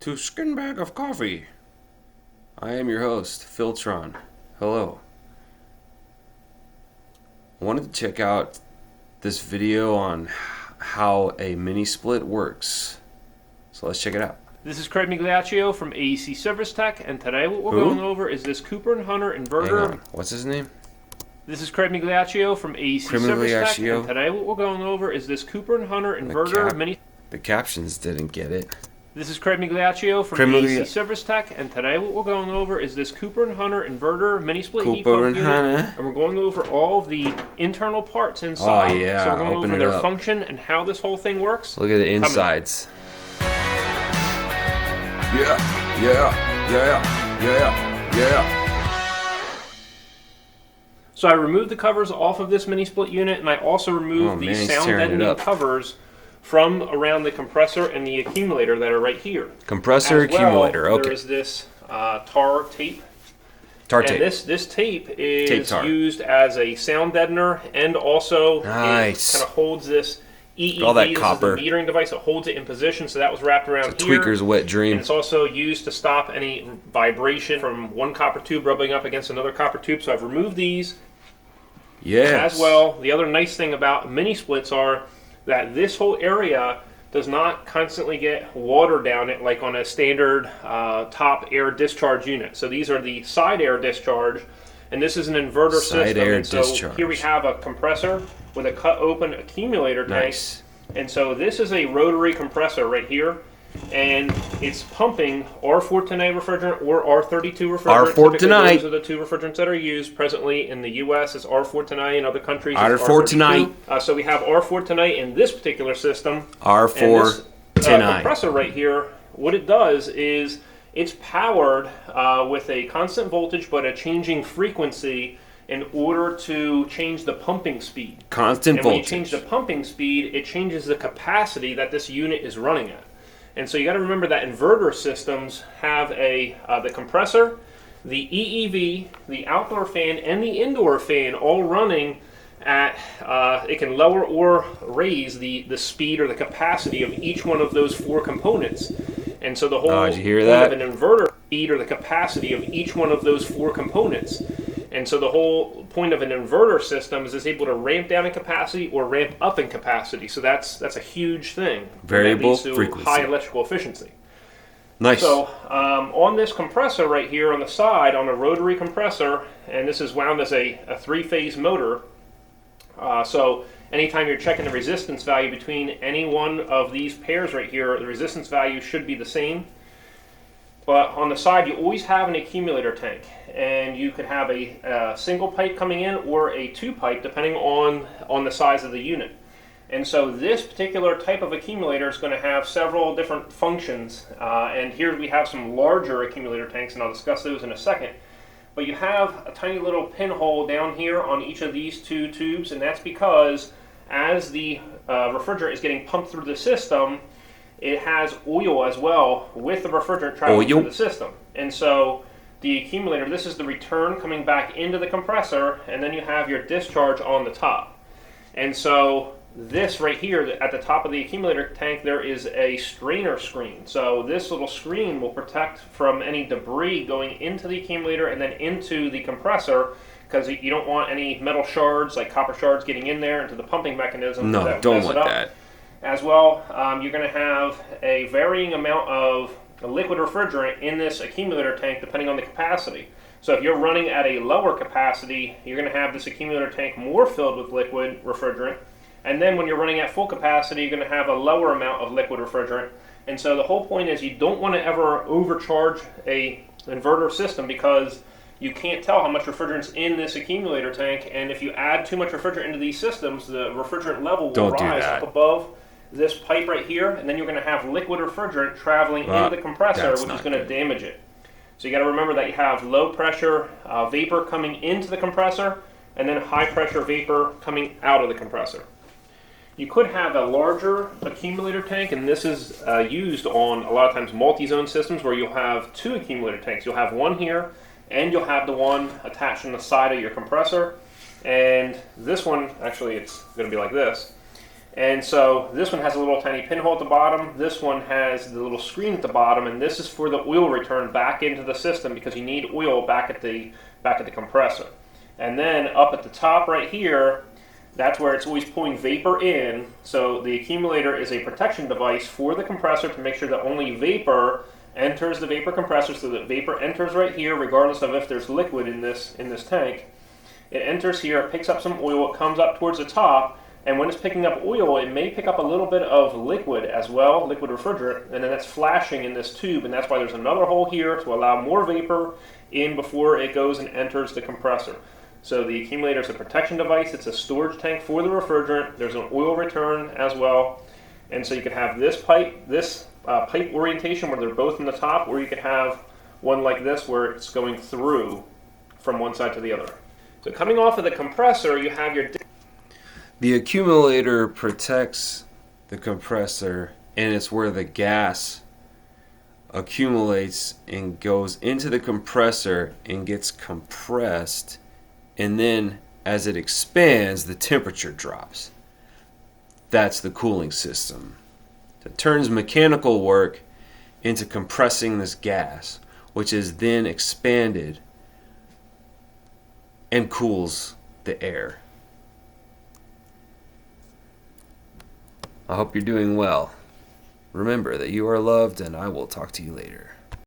to Skin Bag of Coffee. I am your host, Philtron. Hello. I wanted to check out this video on how a mini split works. So let's check it out. This is Craig Migliaccio from AEC Service Tech, and today what we're going over is this Cooper & Hunter inverter. Hang on. What's his name? This is Craig Migliaccio from AEC Service Tech, and today what we're going over is this Cooper & Hunter inverter mini. The captions didn't get it. This is Craig Migliaccio from AEC Service Tech, and today what we're going over is this Cooper & Hunter inverter mini split heat pump unit, and we're going over all of the internal parts inside. Oh yeah, so we're going over their function and how this whole thing works. Look at the insides. Yeah. So I removed the covers off of this mini split unit, and I also removed the sound deadening covers from around the compressor and the accumulator that are right here. Compressor, accumulator, okay. There's this tar tape. And this tape is used as a sound deadener, and also it kind of holds this EEV, all that copper. This is the metering device that holds it in position, so that was wrapped around it's a tweaker's wet dream. And it's also used to stop any vibration from one copper tube rubbing up against another copper tube. So I've removed these. Yes. As well, the other nice thing about mini splits are that this whole area does not constantly get water down it like on a standard top air discharge unit. So these are the side air discharge, and this is an inverter system. And so here we have a compressor with a cut open accumulator tank. And so this is a rotary compressor right here, and it's pumping R410A refrigerant or R32 refrigerant. R410A. Those are the two refrigerants that are used presently in the U.S. It's R410A. In other countries, it's R410A. So we have R410A in this particular system. R410A. This compressor right here, what it does is it's powered with a constant voltage but a changing frequency in order to change the pumping speed. Constant voltage. When you change the pumping speed, it changes the capacity that this unit is running at. And so you got to remember that inverter systems have the compressor, the EEV, the outdoor fan, and the indoor fan all running at, it can lower or raise the speed or the capacity of each one of those four components. And so the whole did you hear that? Of an inverter speed or the capacity of each one of those four components. And so the whole point of an inverter system is it's able to ramp down in capacity or ramp up in capacity. So that's a huge thing. Variable that leads to frequency. High electrical efficiency. Nice. So on this compressor right here on the side, on a rotary compressor, and this is wound as a three-phase motor. So anytime you're checking the resistance value between any one of these pairs right here, the resistance value should be the same. But on the side, you always have an accumulator tank, and you could have a single pipe coming in or a two pipe, depending on the size of the unit. And so this particular type of accumulator is going to have several different functions. And here we have some larger accumulator tanks, and I'll discuss those in a second. But you have a tiny little pinhole down here on each of these two tubes, and that's because as the refrigerant is getting pumped through the system, it has oil as well with the refrigerant traveling through the system. And so the accumulator, this is the return coming back into the compressor, and then you have your discharge on the top. And so this right here, at the top of the accumulator tank, there is a strainer screen. So this little screen will protect from any debris going into the accumulator and then into the compressor, because you don't want any metal shards, like copper shards, getting in there into the pumping mechanism. No, don't want that. As well, you're going to have a varying amount of liquid refrigerant in this accumulator tank depending on the capacity. So if you're running at a lower capacity, you're going to have this accumulator tank more filled with liquid refrigerant. And then when you're running at full capacity, you're going to have a lower amount of liquid refrigerant. And so the whole point is you don't want to ever overcharge a inverter system, because you can't tell how much refrigerant's in this accumulator tank. And if you add too much refrigerant into these systems, the refrigerant level will rise up above this pipe right here, and then you're going to have liquid refrigerant traveling into the compressor, which is going to damage it. So you got to remember that you have low pressure vapor coming into the compressor, and then high pressure vapor coming out of the compressor. You could have a larger accumulator tank, and this is used on a lot of times multi-zone systems where you'll have two accumulator tanks. You'll have one here, and you'll have the one attached on the side of your compressor. And this one, actually, it's going to be like this. And so this one has a little tiny pinhole at the bottom. This one has the little screen at the bottom, and this is for the oil return back into the system because you need oil back at the compressor. And then up at the top right here, that's where it's always pulling vapor in. So the accumulator is a protection device for the compressor to make sure that only vapor enters the vapor compressor, so that vapor enters right here regardless of if there's liquid in this tank. It enters here, it picks up some oil, it comes up towards the top, and when it's picking up oil, it may pick up a little bit of liquid as well, liquid refrigerant, and then that's flashing in this tube, and that's why there's another hole here to allow more vapor in before it goes and enters the compressor. So the accumulator is a protection device, it's a storage tank for the refrigerant, there's an oil return as well, and so you could have this pipe orientation where they're both in the top, or you could have one like this where it's going through from one side to the other. So coming off of the compressor, you have your... The accumulator protects the compressor, and it's where the gas accumulates and goes into the compressor and gets compressed, and then as it expands, the temperature drops. That's the cooling system. It turns mechanical work into compressing this gas, which is then expanded and cools the air. I hope you're doing well. Remember that you are loved, and I will talk to you later.